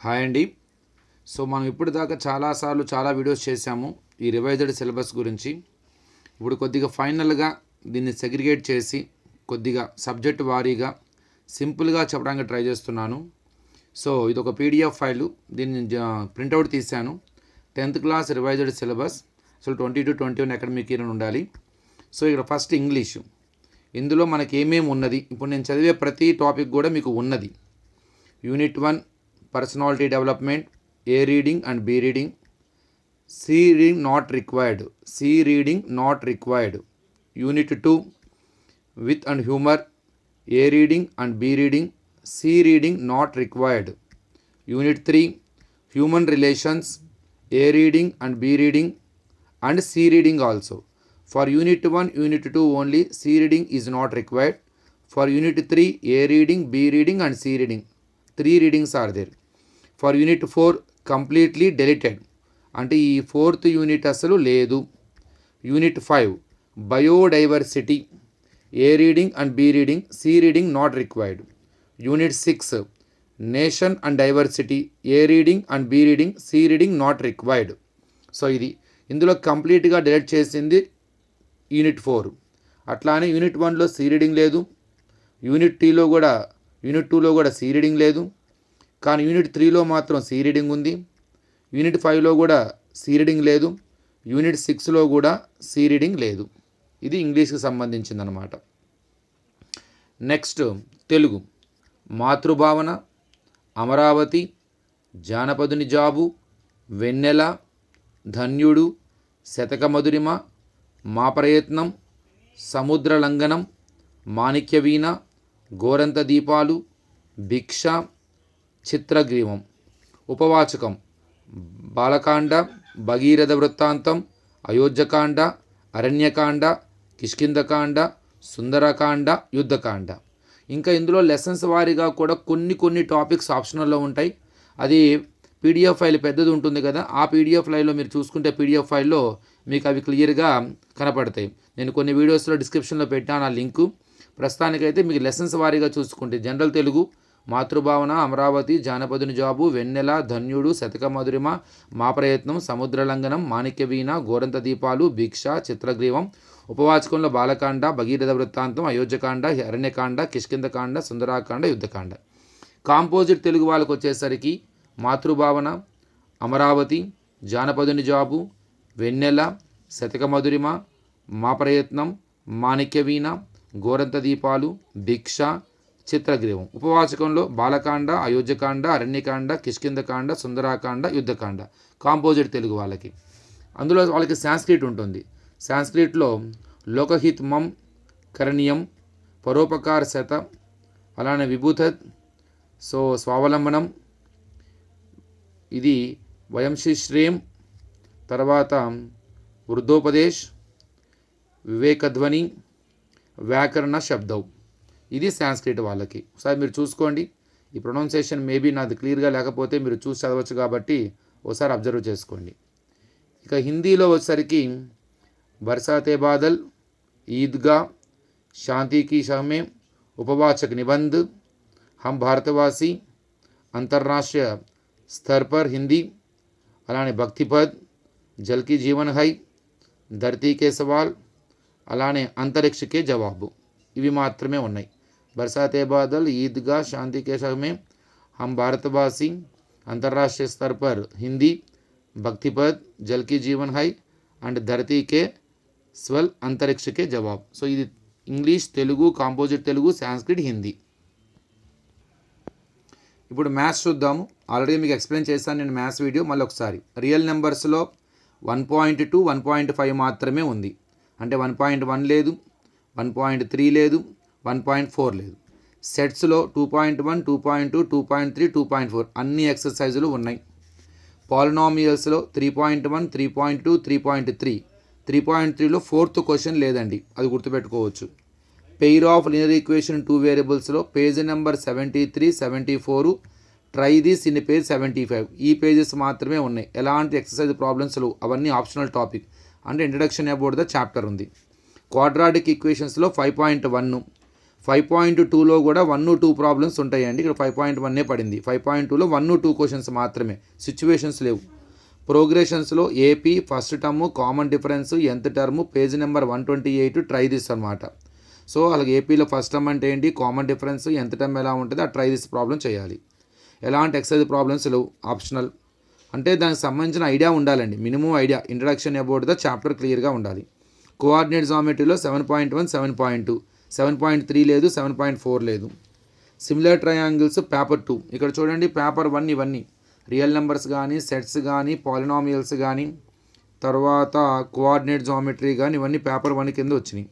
Hi అండి. So మనం ఇప్పటిదాకా చాలాసార్లు చాలా వీడియోస్ చేశాము ఈ రివైజ్డ్ సిలబస్ గురించి. ఇప్పుడు కొద్దిగా ఫైనల్గా దీన్ని సెగ్రిగేట్ చేసి కొద్దిగా సబ్జెక్ట్ వారీగా సింపుల్గా చెప్పడానికి ట్రై చేస్తున్నాను. సో ఇది ఒక పీడిఎఫ్ ఫైలు, దీన్ని ప్రింట్అవుట్ తీశాను. 10th క్లాస్ రివైజ్డ్ సిలబస్ అసలు 20-21 అకాడమిక్ ఇయర్ ఉండాలి. సో ఇక్కడ ఫస్ట్ ఇంగ్లీషు, ఇందులో మనకి ఏమేమి ఉన్నది, ఇప్పుడు నేను చదివే ప్రతి టాపిక్ కూడా మీకు ఉన్నది. Unit 1 personality development, A reading and B reading, C reading not required. Unit 2 wit and humour, A reading and B reading, C reading not required. Unit 3 human relations, A reading and B reading and C reading also. For Unit 1, Unit 2 only, C reading is not required. For Unit 3, A reading, B reading and C reading. 3 readings are there. For Unit 4, completely deleted. అంటే ఈ 4th unit అసలు లేదు. Unit 5 biodiversity, A reading and B reading, C reading not required. Unit 6 nation and diversity, A reading and B reading, C reading not required. So ఇది ఇందులో కంప్లీట్గా delete చేసింది unit 4. అట్లానే unit 1లో సి రీడింగ్ లేదు, unit 2లో కూడా C reading లేదు, కానీ యూనిట్ 3లో మాత్రం సి రీడింగ్ ఉంది. యూనిట్ 5లో కూడా సి రీడింగ్ లేదు, యూనిట్ 6లో కూడా సి రీడింగ్ లేదు. ఇది ఇంగ్లీష్కి సంబంధించిందనమాట. నెక్స్ట్ తెలుగు, మాతృభావన, అమరావతి, జానపదుని జాబు, వెన్నెల, ధన్యుడు, శతక మధురిమ, మా ప్రయత్నం, సముద్ర లంఘనం, మాణిక్యవీణ, గోరంత దీపాలు, భిక్ష, చిత్రగ్రీవం. ఉపవాచకం బాలకాండ, భగీరథ వృత్తాంతం, అయోధ్యకాండ, అరణ్యకాండ, కిష్కింధకాండ, సుందరకాండ, యుద్ధకాండ. ఇంకా ఇందులో లెసన్స్ వారీగా కూడా కొన్ని టాపిక్స్ ఆప్షనల్లో ఉంటాయి. అది పీడిఎఫ్ ఫైల్ పెద్దది ఉంటుంది కదా, ఆ పీడిఎఫ్ ఫైల్లో మీరు చూసుకుంటే పీడిఎఫ్ ఫైల్లో మీకు అవి క్లియర్గా కనపడతాయి. నేను కొన్ని వీడియోస్లో డిస్క్రిప్షన్లో పెట్టాను ఆ లింకు. ప్రస్తుతానికైతే మీకు లెసన్స్ వారీగా చూసుకుంటే జనరల్ తెలుగు, మాతృభావన, అమరావతి, జానపదుని జాబు, వెన్నెల, ధన్యుడు, శతక మధురిమ, మా ప్రయత్నం, సముద్ర లంఘనం, మాణిక్యవీణ, గోరంత దీపాలు, భిక్ష, చిత్రగ్రీవం. ఉపవాచకంలో బాలకాండ, భగీరథ వృత్తాంతం, అయోధ్యకాండ, అరణ్యకాండ, కిష్కింధకాండ, సుందరాకాండ, యుద్ధకాండ. కాంపోజిట్ తెలుగు వాళ్ళకు వచ్చేసరికి మాతృభావన, అమరావతి, జానపదుని జాబు, వెన్నెల, శతక మధురిమ, మా ప్రయత్నం, మాణిక్యవీణ, గోరంత దీపాలు, భిక్ష, చిత్రగ్రీవం. ఉపవాచకంలో బాలకాండ, అయోధ్యకాండ, అరణ్యకాండ, కిష్కింధకాండ, సుందరాకాండ, యుద్ధకాండ. కాంపోజిట్ తెలుగు వాళ్ళకి. అందులో వాళ్ళకి సాంస్క్రిట్ ఉంటుంది. సాంస్క్రిట్లో లోకహిత్ మం కరణీయం, పరోపకార శత, అలానే విభూతత్, సో స్వావలంబనం, ఇది వయంశిశ్రేయం, తర్వాత వృద్ధోపదేశ్, వివేకధ్వని, వ్యాకరణ శబ్దం. ఇది సాంస్క్రిట్ వాళ్ళకి. ఒకసారి మీరు చూసుకోండి. ఈ ప్రొనౌన్సియేషన్ మేబీ నాది క్లియర్గా లేకపోతే మీరు చూసి చదవచ్చు కాబట్టి ఒకసారి అబ్జర్వ్ చేసుకోండి. ఇక హిందీలో వచ్చేసరికి బర్సాతే బాదల్, ఈద్గా, శాంతి కీ షహమే, ఉపవాచక్ నిబంధ్, హమ్ భారతవాసి, అంతర్రాష్ట్రీయ स्तर पर हिंदी, అలానే భక్తిపద్, జల్ కి జీవన్ హై, ధర్తీ కే సవాల్, అలానే అంతరిక్ష కే జవాబు. ఇవి మాత్రమే ఉన్నాయి. బర్సాతే బాదల్, ఈద్గా, శాంతి కే షహమే, హమ్ భారతవాసి, అంతర్రాష్ట్రీయ స్तर पर హిందీ, భక్తిపద్, జల్ కి జీవన్ హై అండ్ ధర్తీ కే స్వల్, అంతరిక్ష కే జవాబ్. సో ఇది English, Telugu, composite Telugu, Sanskrit, Hindi. ఇప్పుడు మ్యాథ్స్ చూద్దాము. ఆల్రెడీ మీకు ఎక్స్ప్లెయిన్ చేశాను నేను మ్యాథ్స్ వీడియో. మళ్ళీ ఒకసారి రియల్ నెంబర్స్లో 1.2, 1.5 మాత్రమే ఉంది. అంటే 1.1 లేదు, 1.3 లేదు, 1.4 లేదు. సెట్స్లో 2.1, 2.2, 2.3, 2.4 అన్ని ఎక్సర్సైజులు ఉన్నాయి. పాలినామియల్స్లో 3.1, 3.2, 3.3. 3.3లో 4th క్వశ్చన్ లేదండి, అది గుర్తుపెట్టుకోవచ్చు. పెయిర్ ఆఫ్ లినియర్ ఈక్వేషన్ 2 వేరియబుల్స్లో page number 73, 74, try this in page 75 ఈ పేజెస్ మాత్రమే ఉన్నాయి. ఎలాంటి ఎక్సర్సైజ్ ప్రాబ్లమ్స్లు అవన్నీ ఆప్షనల్ టాపిక్. అంటే ఇంట్రడక్షన్ అబౌట్ ద చాప్టర్ ఉంది. క్వాడ్రాటిక్ ఈక్వేషన్స్లో 5.1, 5.2లో కూడా 1-2 ప్రాబ్లమ్స్ ఉంటాయండి. ఇక్కడ 5.1 పడింది. 5.2లో 1-2 క్వశ్చన్స్ మాత్రమే, సిచ్యువేషన్స్ లేవు. ప్రోగ్రెషన్స్లో AP first term, common difference, nth term, page number 128 try this అనమాట. సో అలాగే ఏపీలో ఫస్ట్ టర్మ్ అంటే ఏంటి, కామన్ డిఫరెన్స్, nth టర్మ్ ఎలా ఉంటుంది, ఆ ట్రై దిస్ ప్రాబ్లం చేయాలి. ఎలాంటి ఎక్సైజ్ ప్రాబ్లమ్స్ లేవు, ఆప్షనల్. అంటే దానికి సంబంధించిన ఐడియా ఉండాలండి, minimum idea, introduction about the chapter క్లియర్గా ఉండాలి. కోఆర్డినేట్ జామెట్రీలో 7.1, 7.2, 7.3 లేదు, 7.4 లేదు. Similar triangles paper 2. ఇక్కడ చూడండి పేపర్ 1 ఇవన్నీ రియల్ నెంబర్స్ కానీ, సెట్స్ కానీ, పాలినామియల్స్ కానీ, తర్వాత కోఆర్డినేట్ జామెట్రీ కానీ, ఇవన్నీ పేపర్ 1 కింద వచ్చినాయి.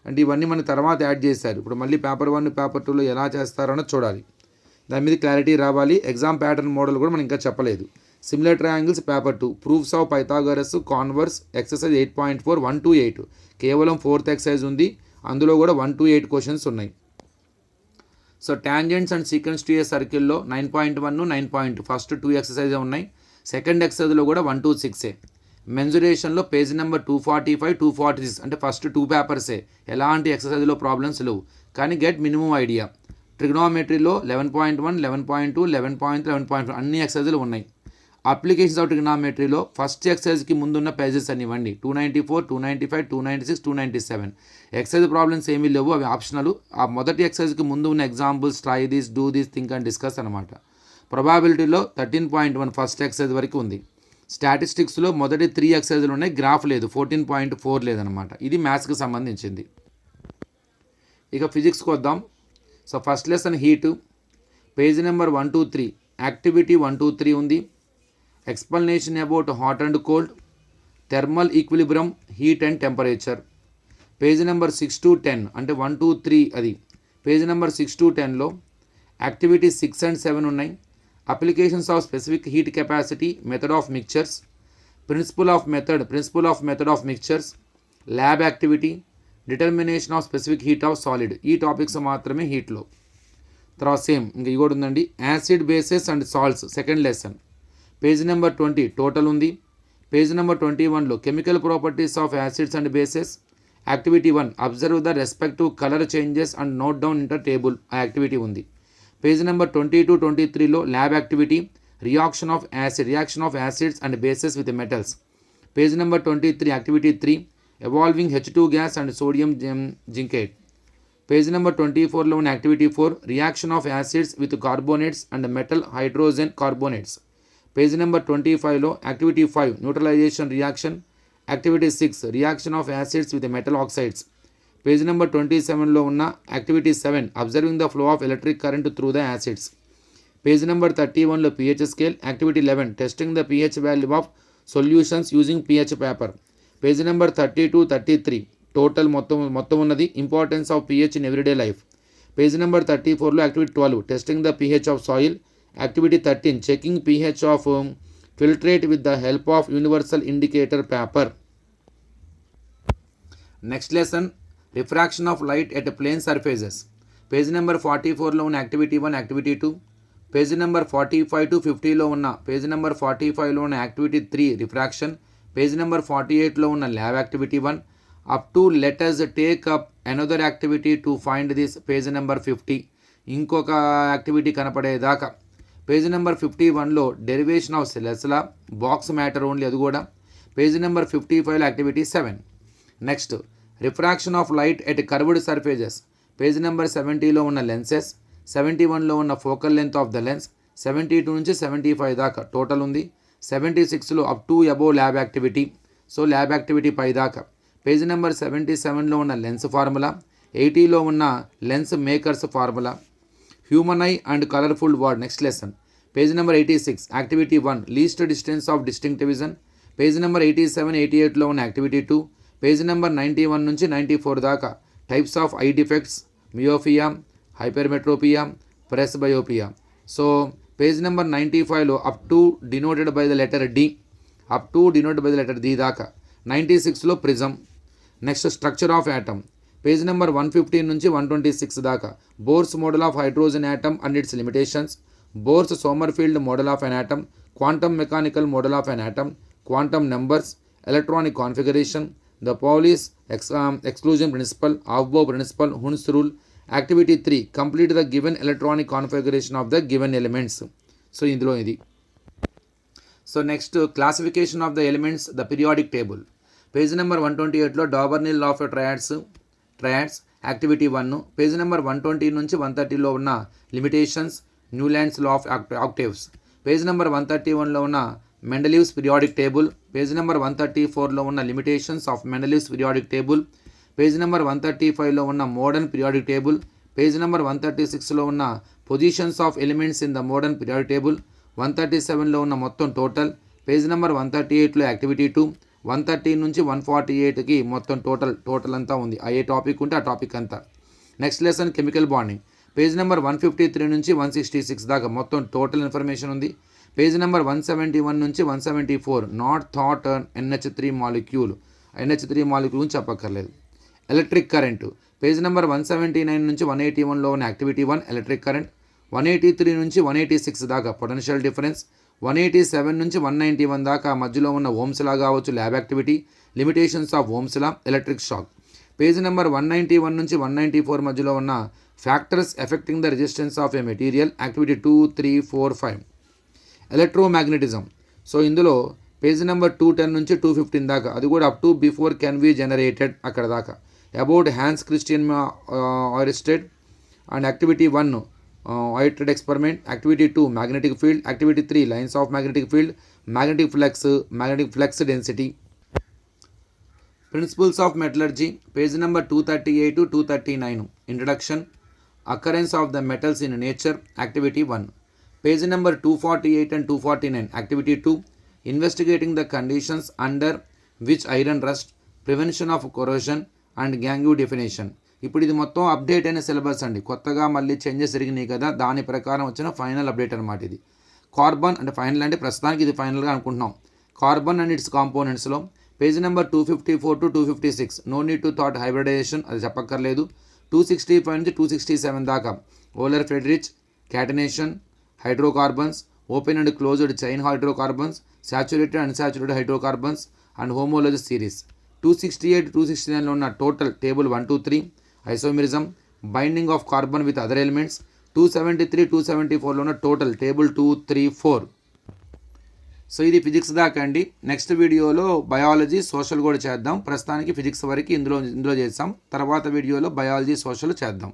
అంటే ఇవన్నీ మన తర్వాత యాడ్ చేశారు. ఇప్పుడు మళ్ళీ పేపర్ 1, పేపర్ 2లో ఎలా చేస్తారో చూడాలి. దాని మీద క్లారిటీ రావాలి. ఎగ్జామ్ ప్యాటర్న్ మోడల్ కూడా మనం ఇంకా చెప్పలేదు. Similar triangles paper 2, proofs of Pythagoras, converse, exercise 8.4 1 to 8. కేవలం 4th ఎక్సర్సైజ్ ఉంది, అందులో కూడా 1 to 8 క్వశ్చన్స్ ఉన్నాయి. So tangents and secants to a సర్కిల్లో 9.1, 9.2 ఫస్ట్ 2 ఎక్సర్సైజే ఉన్నాయి. సెకండ్ ఎక్సర్సైజ్లో కూడా 1 to 6. మెన్సురేషన్లో పేజ్ నెంబర్ 245, 246 అంటే ఫస్ట్ 2 పేపర్సే, ఎలాంటి ఎక్సర్సైజ్లో ప్రాబ్లమ్స్ లేవు. కానీ గెట్ మినిమం ఐడియా. ట్రిగ్నోమెట్రీలో 11.1, 11.2, 11.3, 11.4 అన్ని ఎక్సర్సైజ్లు ఉన్నాయి. అప్లికేషన్స్ ఆఫ్ ట్రిగ్నోమెట్రీలో ఫస్ట్ ఎక్సర్సైజ్కి ముందున్న పేజెస్ అని ఇవ్వండి, 294, 295, 296, 297. ఎక్సర్సైజ్ ప్రాబ్లమ్స్ ఏమీ లేవు, అవి ఆప్షనల్. ఆ మొదటి ఎక్సర్సైజ్కి ముందు ఉన్న examples, try this, do this, think and discuss అనమాట. ప్రొబాబిలిటీలో 13.1 ఫస్ట్ ఎక్సర్సైజ్ వరకు ఉంది. స్టాటిస్టిక్స్లో మొదటి 3 ఎక్సర్సైజ్లు ఉన్నాయి, గ్రాఫ్ లేదు, 14.4 లేదనమాట. ఇది మ్యాథ్స్కి సంబంధించింది. ఇక ఫిజిక్స్కి వద్దాం. So first lesson heat, page number 1 to 3, activity 1 to 3 ఉంది. Explanation about hot and cold, thermal equilibrium, heat and temperature. Page number 6 to 10 అంటే 1 to 3 అది. పేజ్ నెంబర్ 6 to 10లో యాక్టివిటీ 6 and 7 ఉన్నాయి. Applications of specific heat capacity, method of mixtures, principle of method of mixtures, lab activity, determination of specific heat of solid. ఈ topics మాత్రమే హీట్లో. తర్వాత same ఇంకా ఇది కూడా ఉందండి, acid, bases and salts second lesson. Page number 20 total ఉంది. Page number 21లో chemical properties of acids and bases. Activity 1 observe the respective colour changes and note down in the table. ఆ యాక్టివిటీ ఉంది. పేజ్ నెంబర్ 22, 23లో lab activity, reaction of acids and bases with metals. Page number 23 activity 3 evolving H2 gas and sodium zincate. Page number 24లో ఉన్న activity 4 reaction of acids with carbonates and metal hydrogen carbonates. Page number 25లో activity 5 neutralisation reaction. Activity 6 reaction of acids with metal oxides. Page number 27లో ఉన్న activity 7 observing the flow of electric current through the acids. Page number 31లో pH scale. Activity 11 testing the pH value of solutions using pH paper. Page number 32, 33 total మొత్తం ఉన్నది, importance of pH in everyday life. Page number 34లో activity 12 testing the pH of soil. Activity 13 checking pH of filtrate with the help of universal indicator paper. Next lesson refraction of light at plane surfaces. Page number 44లో ఉన్న activity 1, activity 2. Page number 45 to 50లో ఉన్న page number 45లో ఉన్న activity 3 refraction. Page number 48లో ఉన్న lab activity 1. Up to let us take up another activity to find this. Page number 50 ఇంకొక activity కనపడేదాకా. పేజ్ నెంబర్ 51లో derivation of Snell's law, box matter only, అది కూడా. పేజ్ నెంబర్ 55లో activity 7. Next refraction of light at curved surfaces. Page number 70లో ఉన్న lenses. 71లో ఉన్న focal length of the lens. 72 నుంచి 75 దాకా టోటల్ ఉంది. 76లో up to above lab activity. So lab activity పై దాకా. పేజ్ నెంబర్ 77లో ఉన్న లెన్స్ ఫార్ములా. 80లో ఉన్న lens makers formula. Human eye and colourful world next lesson. Page number 86 activity 1 least distance of distinct vision. Page number 87, 88లో ఉన్న activity 2. Page number 91 నుంచి 94 దాకా types of eye defects, myopia, hypermetropia, presbyopia. So page number 95లో up to denoted by the letter D దాకా. 96లో prism. Next structure of atom. Page number 115 నుంచి 126 దాకా Bohr's model of hydrogen atom and it's limitations, Bohr's Sommerfeld model of an atom, quantum mechanical model of an atom, quantum numbers, electronic configuration, the Pauli's exclusion principle, Aufbau principle, Hund's rule, activity 3 complete the given electronic configuration of the given elements. So ఇందులో ఇది. So next classification of the elements the periodic table. Page number 128లో Dobereiner's law of triads activity 1. Page number 120 నుంచి 130లో ఉన్న limitations Newlands law of octaves. Page number 131లో ఉన్న Mendeleev's periodic table. Page number 134లో ఉన్న limitations of Mendeleev's periodic table. Page number 135లో ఉన్న modern periodic table. Page number 136లో ఉన్న positions of elements in the modern periodic table. 137లో ఉన్న మొత్తం టోటల్. పేజ్ నెంబర్ 138లో యాక్టివిటీ 2. 130 నుంచి 148కి మొత్తం టోటల్ అంతా ఉంది. ఏ టాపిక్ ఉంటే ఆ టాపిక్ అంతా. Next lesson chemical bonding. Page number 153 నుంచి 166 దాకా మొత్తం టోటల్ ఇన్ఫర్మేషన్ ఉంది. పేజ్ నెంబర్ 171 నుంచి 174 నాట్ థాట్ NH3 మాలిక్యూల్ గురించి చెప్పక్కర్లేదు. Electric current. పేజ్ నెంబర్ 179 నుంచి 181లో ఉన్న యాక్టివిటీ 1 ఎలక్ట్రిక్ కరెంట్. 183 నుంచి 186 దాకా పొటెన్షియల్ డిఫరెన్స్. 187 నుంచి 191 దాకా మధ్యలో ఉన్న ఓమ్స్ లా కావచ్చు lab activity. Limitations of Ohm's law electric shock. Page number 191 నుంచి 194 మధ్యలో ఉన్న factors affecting the resistance of a material activity 2, 3, 4, 5. Electromagnetism. So ఇందులో పేజ్ నెంబర్ 210 నుంచి 215 దాకా, అది కూడా up to before can be generated అక్కడ దాకా. About Hans Christian Oersted and activity 1 Oersted experiment. Activity 2 magnetic field. Activity 3 lines of magnetic field, magnetic flux density. Principles of metallurgy. Page number 238 to 239. Introduction. Occurrence of the metals in nature activity 1. Page number 248 and 249 activity 2. Investigating the conditions under which iron rust, prevention of corrosion and gangue definition. ఇప్పుడు ఇది మొత్తం update అయిన syllabus అండి. కొత్తగా మళ్ళీ changes జరిగినాయి కదా, దాని ప్రకారం వచ్చిన ఫైనల్ అప్డేట్ అనమాట ఇది. కార్బన్ అంటే ఫైనల్ అంటే ప్రస్తుతానికి ఇది ఫైనల్గా అనుకుంటున్నాం. కార్బన్ అండ్ ఇట్స్ కాంపోనెంట్స్లో page number 254 to 256 no need to thought hybridization, అది చెప్పక్కర్లేదు. 265 నుంచి 267 దాకా Wohler Friedrich, catenation, hydrocarbons, open and closed chain hydrocarbons, saturated unsaturated hydrocarbons and homology series. 268 to 269లో ఉన్న total table 1, 2, 3. Isomerism, binding of carbon with other elements. 273, 274లో ఉన్న total table 2, 3, 4. So ఇది physics దాకా అండి. నెక్స్ట్ వీడియోలో బయాలజీ, సోషల్ కూడా చేద్దాం. ప్రస్తుతానికి ఫిజిక్స్ వరకు ఇందులో చేస్తాం. తర్వాత వీడియోలో బయాలజీ, సోషల్ చేద్దాం.